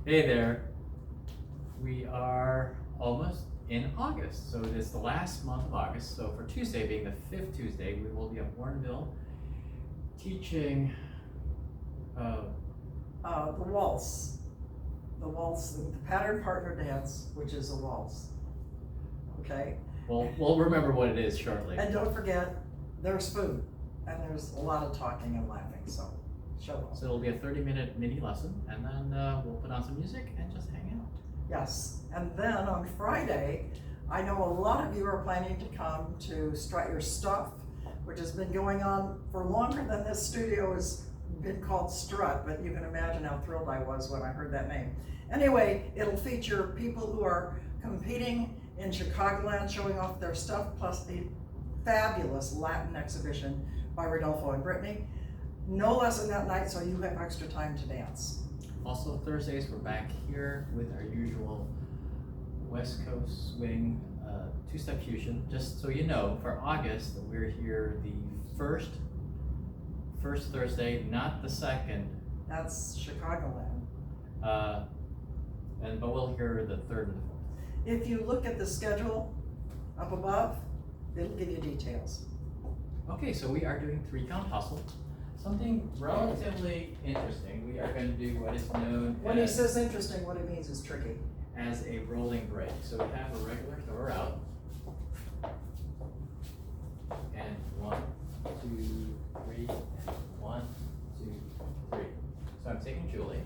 Hey there. We are almost in August, so it is the last month of August. So for Tuesday, being the fifth Tuesday, we will be at Warrenville teaching. The waltz. The pattern partner dance, which is a waltz. Okay? We'll remember what it is shortly. And don't forget, there's food, and there's a lot of talking and laughing, so show up. So it'll be a 30-minute mini lesson, and then we'll put on some music and just hang out. Yes, and then on Friday, I know a lot of you are planning to come to Strut Your Stuff, which has been going on for longer than this studio has been called Strut, but you can imagine how thrilled I was when I heard that name. Anyway, it'll feature people who are competing in Chicagoland, showing off their stuff, plus a fabulous Latin exhibition by Rodolfo and Brittany. No lesson that night, so you have extra time to dance. Also, Thursdays, we're back here with our usual West Coast swing two-step fusion. Just so you know, for August, we're here the first Thursday, not the second. That's Chicagoland. But we'll hear the third and the fourth. If you look at the schedule up above, it'll give you details. Okay, so we are doing three-count hustle. Something relatively interesting. We are going to do what is known When he says interesting, what he means is tricky. as a rolling break. So we have a regular thrower out. And 1, 2, 3, and 1, 2, 3. So I'm taking Julie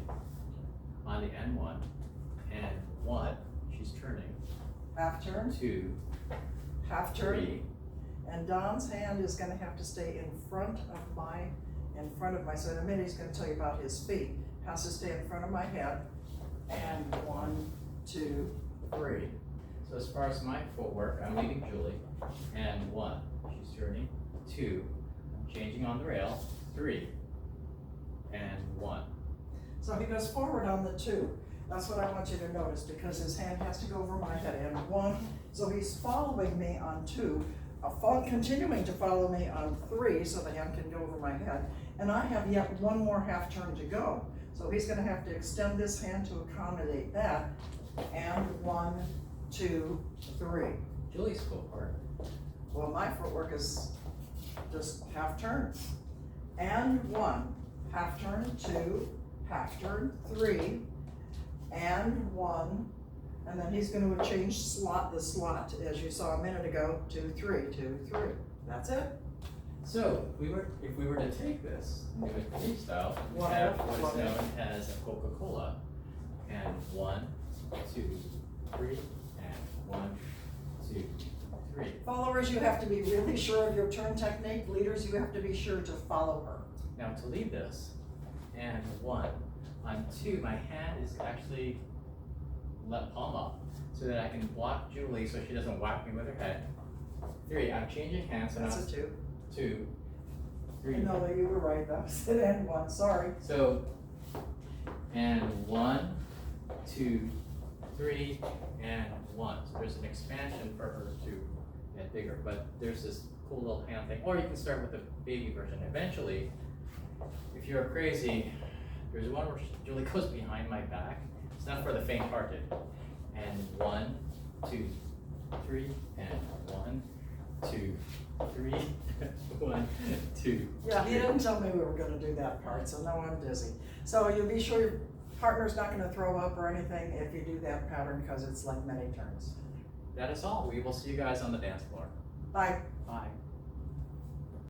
on the N1, and 1, she's turning, Half turn, 2, half turn. 3, And Don's hand is gonna have to stay in front of my, so in a minute he's gonna tell you about his feet. Has to stay in front of my head. And 1, 2, 3. So as far as my footwork, I'm leaving Julie, and 1, she's turning, 2, I'm changing on the rail, 3, and 1. So he goes forward on the 2. That's what I want you to notice, because his hand has to go over my head. And 1, so he's following me on 2, continuing to follow me on 3, so the hand can go over my head. And I have yet one more half turn to go. So he's gonna have to extend this hand to accommodate that. And 1, 2, 3. Julie's footwork. Well, my footwork is just half turn. And 1, half turn, 2, half turn, 3, and 1. And then he's gonna change the slot, as you saw a minute ago, 2, 3, 2, 3. That's it. So if we were to take this and do it freestyle, we What have if- what is known as a Coca-Cola, and 1, 2, 3, and 1, 2, 3. Followers, you have to be really sure of your turn technique. Leaders, you have to be sure to follow her. Now to lead this, and 1, on 2, my hand is actually left palm up, so that I can block Julie so she doesn't whack me with her head. 3, I'm changing hands, so now That's it's a 2. 2, 3. No, you were right, that was it, and 1, sorry. So, and 1, 2, 3, and 1. So there's an expansion for her to get bigger, but there's this cool little hand thing. Or you can start with the baby version. Eventually, if you're crazy, there's one where Julie goes behind my back. It's not for the faint-hearted. And 1, 2, 3, and 1, 2, 3, 1, 2. Yeah, he didn't tell me we were gonna do that part, so now I'm dizzy. So you'll be sure your partner's not gonna throw up or anything if you do that pattern, because it's like many turns. That is all. We will see you guys on the dance floor. Bye. Bye.